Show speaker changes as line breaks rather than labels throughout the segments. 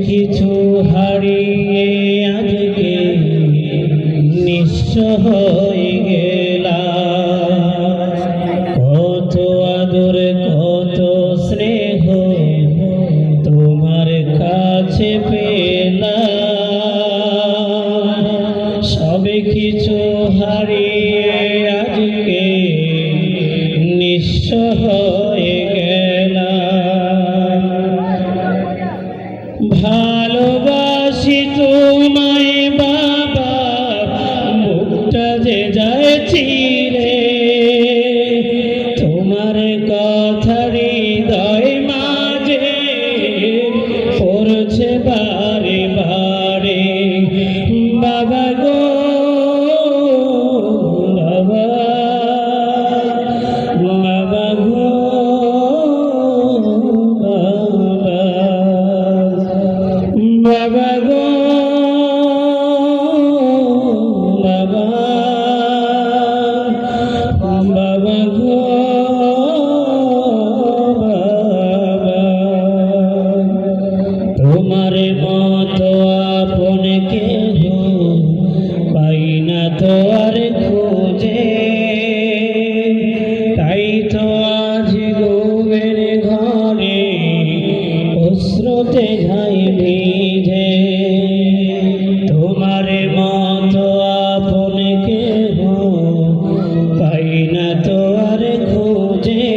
কিছু হারিয়ে আজকে নিঃস্ব হয়ে গেলাম। কত আদর কত স্নেহ তোমার কাছে পেলাম, সবে কিছু হারিয়ে আজকে নিঃস্ব হয়ে ভালোবাসি তোমায় বাবা, মুখটা যে যায় চিরে, তোমার কথা হৃদয় মাঝে পড়ছে বারে বারে। বাবা গো বাবা, বাবা গো বাবা গো বাবা, বাবা গো বাবা, তোমার মতো আপন কেহ পাই না তো আর খুঁজে, তাই তো আজ ঘুমের ঘরে অশ্রুতে যাই ভিজে। তোমার মতো আপন কেহ পাই না তো আর খুঁজে,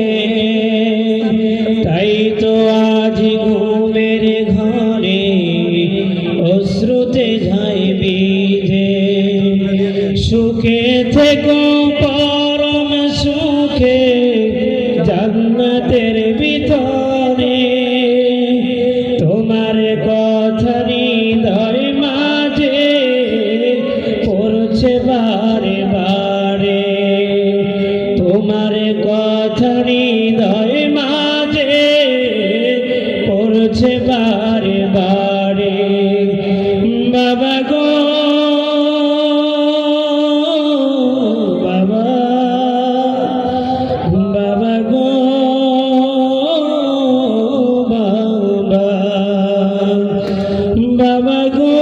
তাই তো আজ ঘুমের ঘরে অশ্রুতে যাই ভিজে। সুখে থেকো পরম সুখে জান্নাতের ভিতরে, তোমার কথা হৃদয় মাঝে পড়ছে বারে বারে, তোমার কথা হৃদয় মাঝে পড়ছে বারে বারে। বাবা গো বাবা, বাবা গো বাবা, বাবা গো